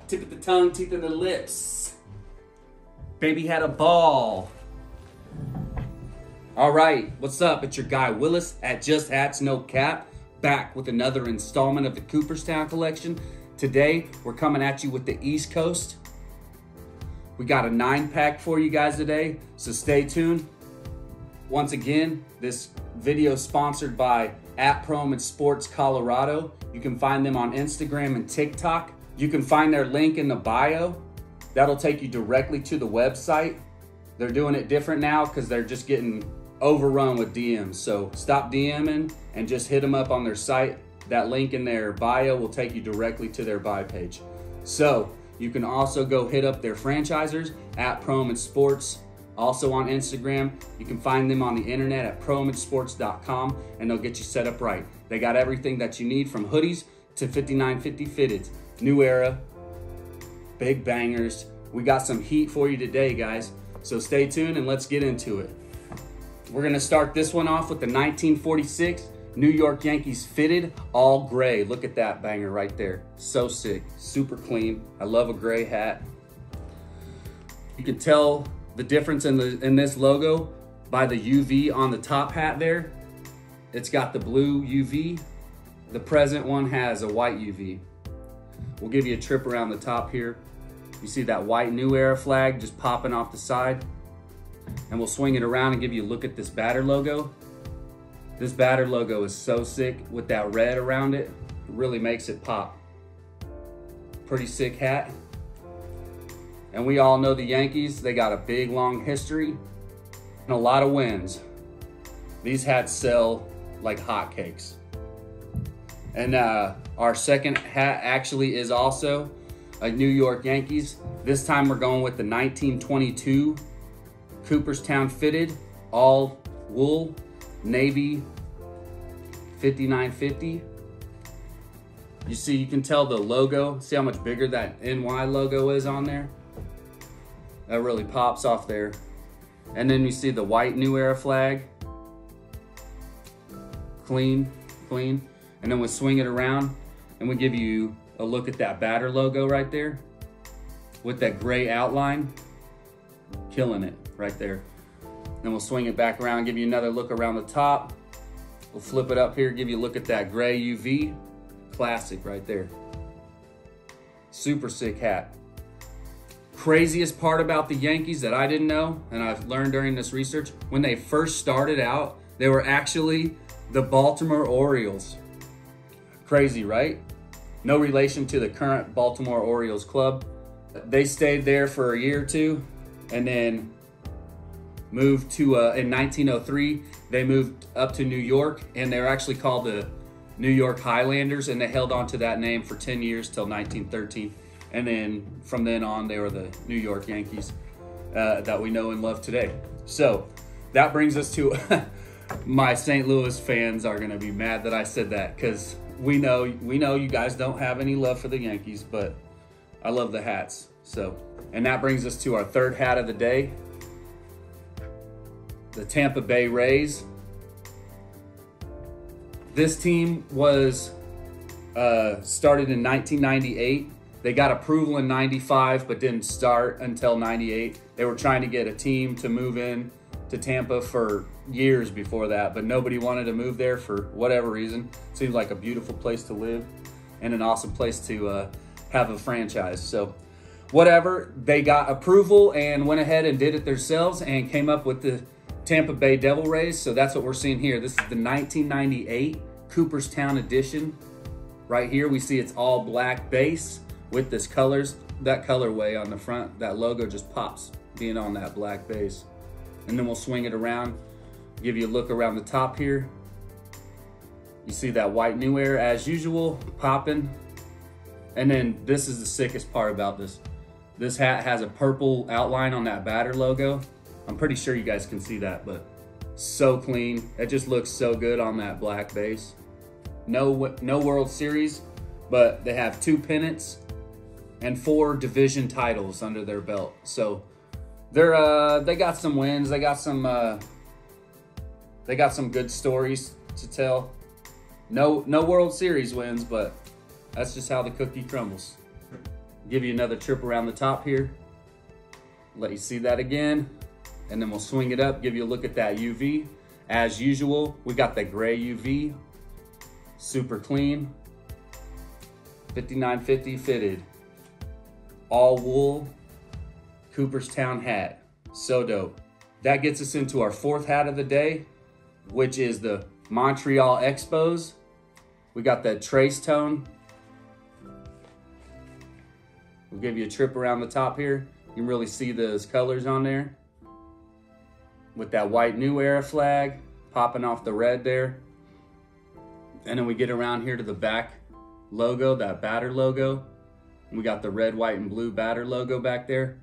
Tip of the tongue, teeth of the lips. Baby had a ball. All right, what's up? It's your guy Willis at Just Hats No Cap, back with another installment of the Cooperstown collection. Today, we're coming at you with the East Coast. We got a 9-pack for you guys today, so stay tuned. Once again, this video is sponsored by proimagesportscolorado. You can find them on Instagram and TikTok. You can find their link in the bio. That'll take you directly to the website. They're doing it different now because they're just getting overrun with DMs. So stop DMing and just hit them up on their site. That link in their bio will take you directly to their buy page. So you can also go hit up their franchisers at proimagesports. Also on Instagram, you can find them on the internet at proimagesports.com and they'll get you set up right. They got everything that you need from hoodies to 5950 fitted. Newera, big bangers. We got some heat for you today, guys. So stay tuned and let's get into it. We're gonna start this one off with the 1946 New York Yankees Fitted, all gray. Look at that banger right there. So sick, super clean. I love a gray hat. You can tell the difference in this logo by the UV on the top hat there. It's got the blue UV. The present one has a white UV. We'll give you a trip around the top here. You see that white Newera flag just popping off the side. And we'll swing it around and give you a look at this batter logo. This batter logo is so sick with that red around it. It really makes it pop. Pretty sick hat. And we all know the Yankees, they got a big, long history and a lot of wins. These hats sell like hotcakes. And our second hat actually is also a New York Yankees. This time we're going with the 1922 Cooperstown Fitted, all wool, navy, 5950. You see, you can tell the logo. See how much bigger that NY logo is on there? That really pops off there. And then you see the white Newera flag. Clean, clean. And then we swing it around and we give you a look at that batter logo right there with that gray outline. Killing it right there. Then we'll swing it back around, give you another look around the top. We'll flip it up here, give you a look at that gray UV. Classic right there. Super sick hat. Craziest part about the Yankees that I didn't know, and I've learned during this research, when they first started out, they were actually the Baltimore Orioles. Crazy, right? No relation to the current Baltimore Orioles club. They stayed there for a year or two and then moved to, in 1903, they moved up to New York, and they're actually called the New York Highlanders, and they held on to that name for 10 years till 1913. And then from then on, they were the New York Yankees that we know and love today. So that brings us to my St. Louis fans are gonna be mad that I said that, because we know you guys don't have any love for the Yankees, but I love the hats. So, and that brings us to our third hat of the day, the Tampa Bay Rays. This team was started in 1998. They got approval in 95, but didn't start until 98. They were trying to get a team to move in to Tampa for years before that, but nobody wanted to move there for whatever reason. Seems like a beautiful place to live and an awesome place to have a franchise. So whatever, they got approval and went ahead and did it themselves and came up with the Tampa Bay Devil Rays. So that's what we're seeing here. This is the 1998 Cooperstown edition. Right here, we see it's all black base with this colors, that colorway on the front. That logo just pops being on that black base. And then we'll swing it around, give you a look around the top here. You see that white Newera as usual, popping. And then this is the sickest part about this. This hat has a purple outline on that batter logo. I'm pretty sure you guys can see that, but so clean. It just looks so good on that black base. No World Series, but they have 2 pennants and 4 division titles under their belt. So they got some wins. They got some good stories to tell. No World Series wins, but that's just how the cookie crumbles. Give you another trip around the top here. Let you see that again. And then we'll swing it up, give you a look at that UV. As usual, we got the gray UV, super clean. 5950 fitted, all wool, Cooperstown hat, so dope. That gets us into our fourth hat of the day, which is the Montreal Expos. We got that trace tone. We'll give you a trip around the top here. You can really see those colors on there. With that white Newera flag popping off the red there. And then we get around here to the back logo, that batter logo. We got the red, white, and blue batter logo back there.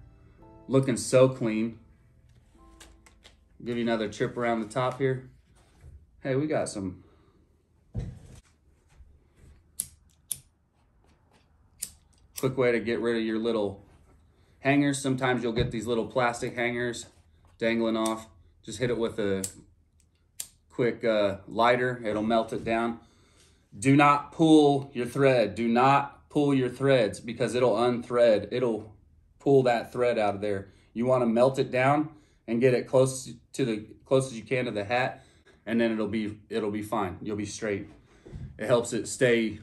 Looking so clean. Give you another trip around the top here. Hey, we got some quick way to get rid of your little hangers. Sometimes you'll get these little plastic hangers dangling off. Just hit it with a quick lighter. It'll melt it down. Do not pull your thread. Do not pull your threads because it'll unthread. It'll pull that thread out of there. You want to melt it down and get it close as you can to the hat, and then it'll be fine. You'll be straight. It helps it stay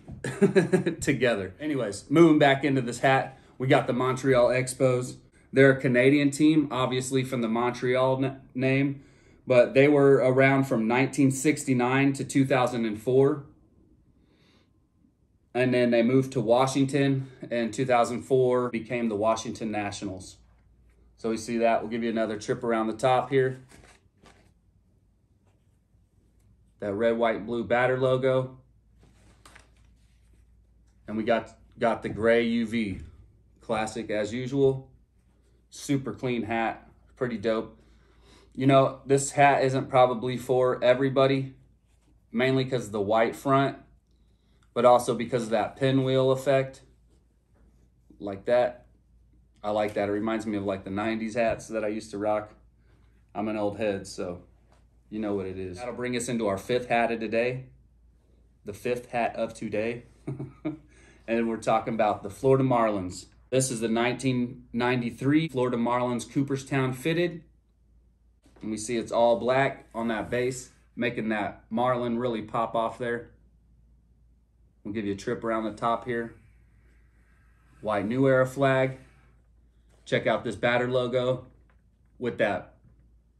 together. Anyways, moving back into this hat, we got the Montreal Expos. They're a Canadian team, obviously from the Montreal name, but they were around from 1969 to 2004. And then they moved to Washington in 2004, became the Washington Nationals. So we see that. We'll give you another trip around the top here. That red, white, and blue batter logo. And we got the gray UV. Classic as usual. Super clean hat. Pretty dope. You know, this hat isn't probably for everybody, mainly because of the white front, but also because of that pinwheel effect. Like that. I like that. It reminds me of like the 90s hats that I used to rock. I'm an old head, so you know what it is. That'll bring us into our fifth hat of today. The fifth hat of today. And we're talking about the Florida Marlins. This is the 1993 Florida Marlins Cooperstown Fitted. And we see it's all black on that base, making that Marlin really pop off there. We'll give you a trip around the top here. White Newera flag. Check out this batter logo with that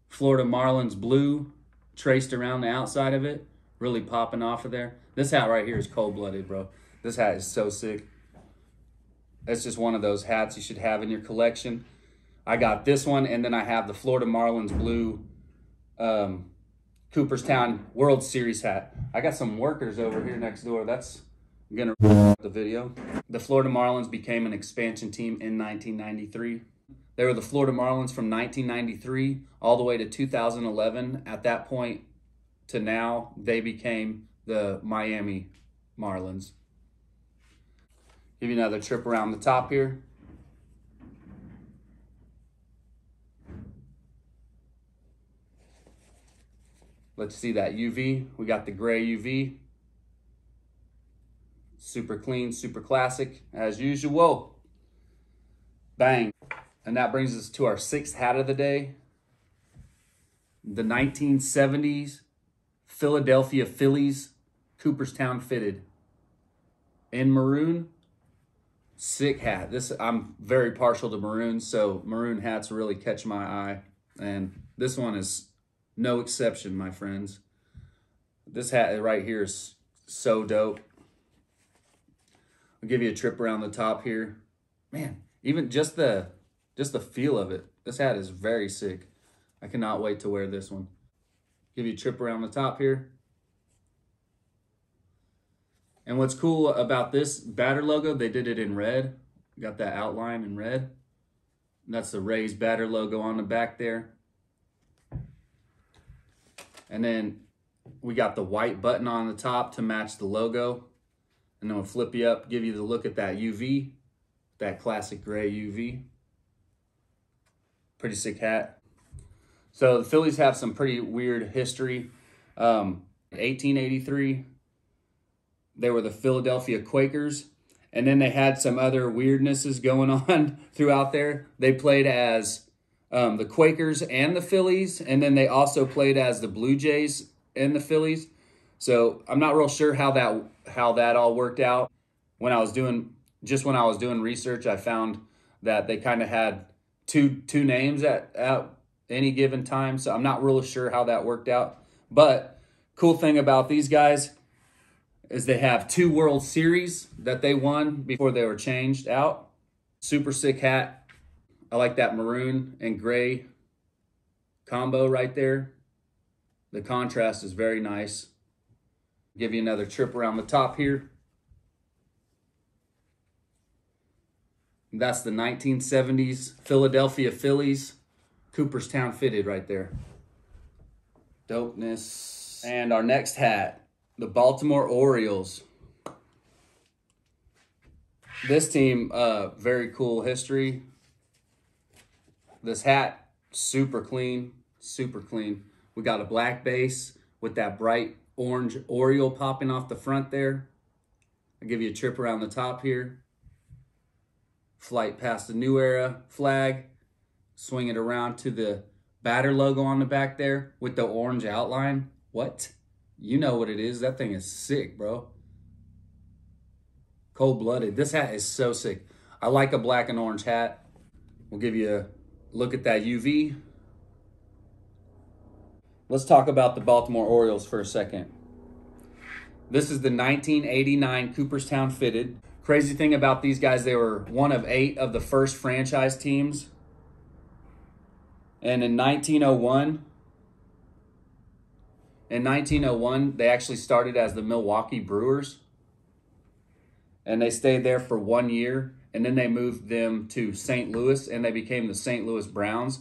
Florida Marlins blue traced around the outside of it. Really popping off of there. This hat right here is cold-blooded, bro. This hat is so sick. It's just one of those hats you should have in your collection. I got this one, and then I have the Florida Marlins blue Cooperstown World Series hat. I got some workers over here next door. That's gonna the video. The Florida Marlins became an expansion team in 1993. They were the Florida Marlins from 1993 all the way to 2011. At that point to now, they became the Miami Marlins. Give you another trip around the top here. Let's see that UV. We got the gray UV. Super clean, super classic, as usual. Bang. And that brings us to our sixth hat of the day. The 1970s Philadelphia Phillies Cooperstown Fitted. In maroon. Sick hat. I'm very partial to maroon, so maroon hats really catch my eye. And this one is no exception, my friends. This hat right here is so dope. I'll give you a trip around the top here. Man, even just the feel of it. This hat is very sick. I cannot wait to wear this one. Give you a trip around the top here. And what's cool about this batter logo, they did it in red. Got that outline in red. And that's the Rays batter logo on the back there. And then we got the white button on the top to match the logo. And then we'll flip you up, give you the look at that UV, that classic gray UV. Pretty sick hat. So the Phillies have some pretty weird history. 1883, they were the Philadelphia Quakers. And then they had some other weirdnesses going on throughout there. They played as the Quakers and the Phillies, and then they also played as the Blue Jays and the Phillies. So I'm not real sure how that all worked out. When I was doing research, I found that they kind of had two names at any given time. So I'm not really sure how that worked out. But cool thing about these guys is they have 2 World Series that they won before they were changed out. Super sick hat. I like that maroon and gray combo right there. The contrast is very nice. Give you another trip around the top here. That's the 1970s Philadelphia Phillies Cooperstown Fitted right there. Dopeness. And our next hat, the Baltimore Orioles. This team, very cool history. This hat, super clean, super clean. We got a black base with that bright orange Oriole popping off the front there. I'll give you a trip around the top here. Flight past the Newera flag. Swing it around to the batter logo on the back there with the orange outline. What? You know what it is. That thing is sick, bro. Cold-blooded. This hat is so sick. I like a black and orange hat. We'll give you a look at that UV. Let's talk about the Baltimore Orioles for a second. This is the 1989 Cooperstown Fitted. Crazy thing about these guys, they were one of 8 of the first franchise teams. And in 1901, they actually started as the Milwaukee Brewers. And they stayed there for 1 year. And then they moved them to St. Louis, and they became the St. Louis Browns.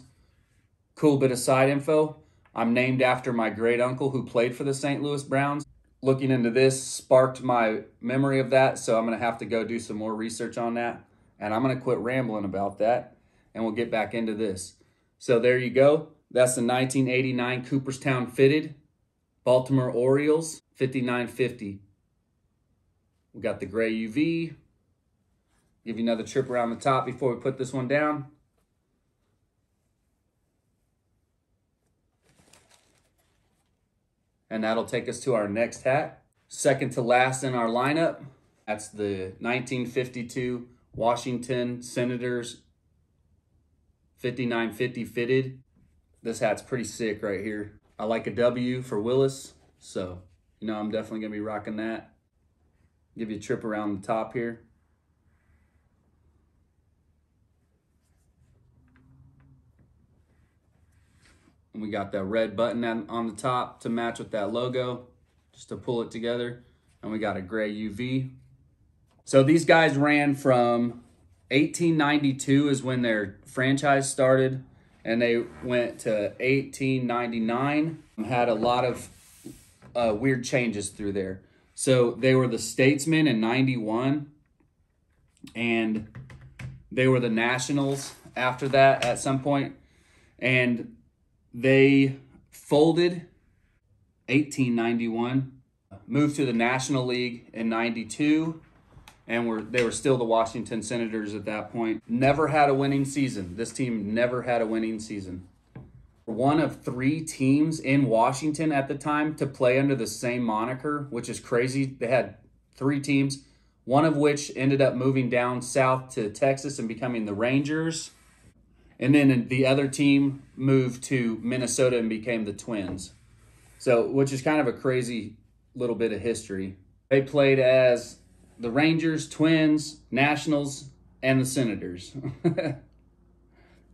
Cool bit of side info. I'm named after my great uncle who played for the St. Louis Browns. Looking into this sparked my memory of that, so I'm going to have to go do some more research on that. And I'm going to quit rambling about that, and we'll get back into this. So there you go. That's the 1989 Cooperstown Fitted Baltimore Orioles 5950. We got the gray UV. Give you another trip around the top before we put this one down. And that'll take us to our next hat. Second to last in our lineup. That's the 1952 Washington Senators 5950 Fitted. This hat's pretty sick right here. I like a W for Willis, so I'm definitely gonna be rocking that. Give you a trip around the top here. And we got that red button on the top to match with that logo, just to pull it together. And we got a gray UV. So these guys ran from 1892 is when their franchise started, and they went to 1899. Had a lot of weird changes through there. So they were the Statesmen in 91, and they were the Nationals after that at some point. And they folded 1891, moved to the National League in 92, and they were still the Washington Senators at that point. Never had a winning season. This team never had a winning season. One of 3 teams in Washington at the time to play under the same moniker, which is crazy. They had 3 teams, one of which ended up moving down south to Texas and becoming the Rangers. And then the other team moved to Minnesota and became the Twins. So, which is kind of a crazy little bit of history. They played as the Rangers, Twins, Nationals, and the Senators.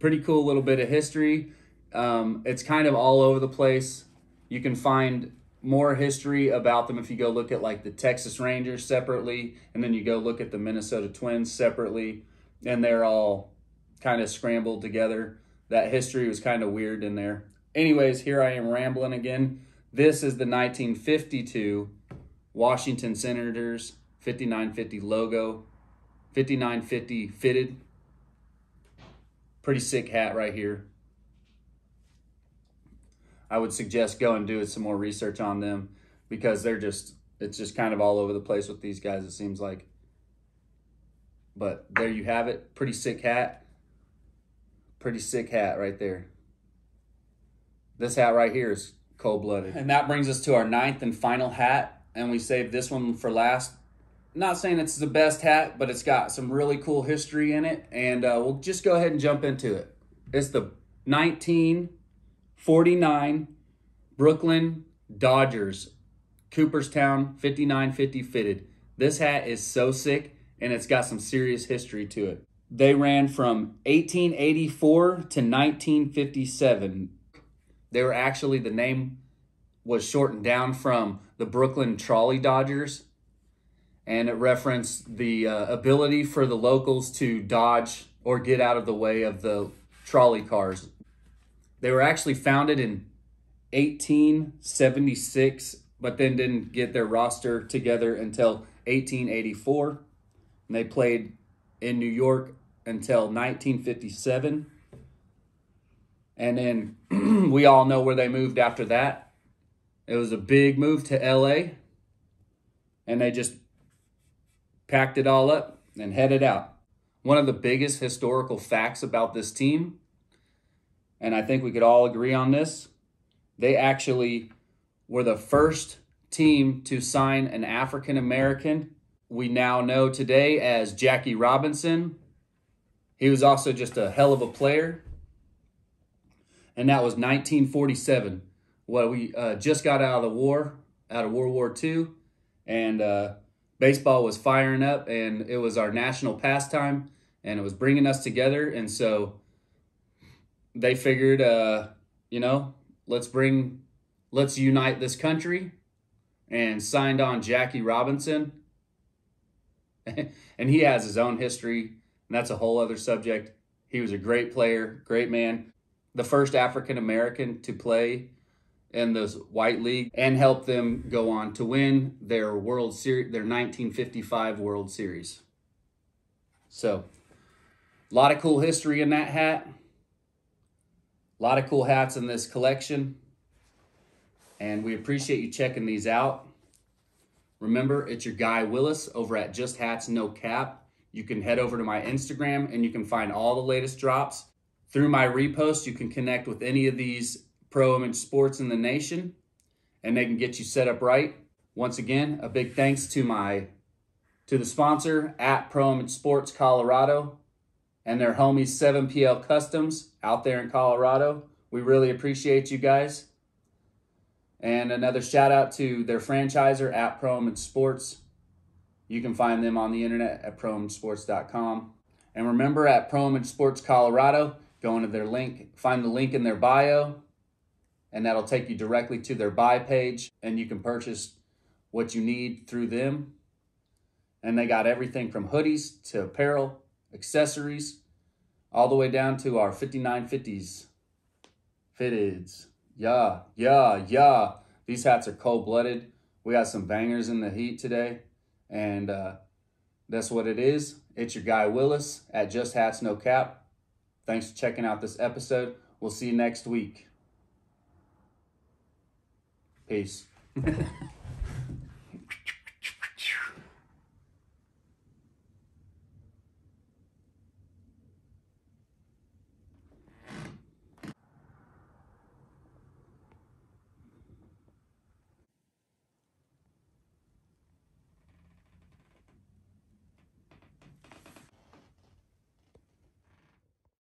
Pretty cool little bit of history. It's kind of all over the place. You can find more history about them if you go look at like the Texas Rangers separately, and then you go look at the Minnesota Twins separately, and they're all kind of scrambled together. That history was kind of weird in there. Anyways, here I am rambling again. This is the 1952 Washington Senators 5950 logo, 5950 Fitted. Pretty sick hat right here. I would suggest go and do some more research on them because it's just kind of all over the place with these guys, it seems like. But there you have it. Pretty sick hat. Pretty sick hat right there. This hat right here is cold-blooded. And that brings us to our 9th and final hat. And we saved this one for last. Not saying it's the best hat, but it's got some really cool history in it. And we'll just go ahead and jump into it. It's the 1949 Brooklyn Dodgers Cooperstown 5950 fitted. This hat is so sick, and it's got some serious history to it. They ran from 1884 to 1957. They were actually, the name was shortened down from the Brooklyn Trolley Dodgers, and it referenced the ability for the locals to dodge or get out of the way of the trolley cars. They were actually founded in 1876, but then didn't get their roster together until 1884. And they played in New York until 1957. And then we all know where they moved after that. It was a big move to LA. And they just packed it all up and headed out. One of the biggest historical facts about this team, and I think we could all agree on this, they actually were the first team to sign an African American we now know today as Jackie Robinson. He was also just a hell of a player. And that was 1947. Well, we just got out of the war, out of World War II, and baseball was firing up, and it was our national pastime, and it was bringing us together. And so they figured, you know, let's unite this country, and signed on Jackie Robinson. And he has his own history, and that's a whole other subject. He was a great player, great man. The first African-American to play in this white league, and help them go on to win their World Series, their 1955 World Series. So, a lot of cool history in that hat. A lot of cool hats in this collection. And we appreciate you checking these out. Remember, it's your guy Willis over at Just Hats No Cap. You can head over to my Instagram and you can find all the latest drops. Through my repost, you can connect with any of these pro image sports in the nation, and they can get you set up right. Once again, a big thanks to the sponsor at Pro Image Sports Colorado and their homies 7PL Customs out there in Colorado. We really appreciate you guys. And another shout out to their franchiser at Pro Image Sports. You can find them on the internet at proimagesports.com. And remember, at Pro Image Sports Colorado, go into their link, find the link in their bio, and that'll take you directly to their buy page, and you can purchase what you need through them. And they got everything from hoodies to apparel, accessories, all the way down to our 5950s, fitteds. Yeah. These hats are cold-blooded. We got some bangers in the heat today, and that's what it is. It's your guy Willis at Just Hats No Cap. Thanks for checking out this episode. We'll see you next week. Peace.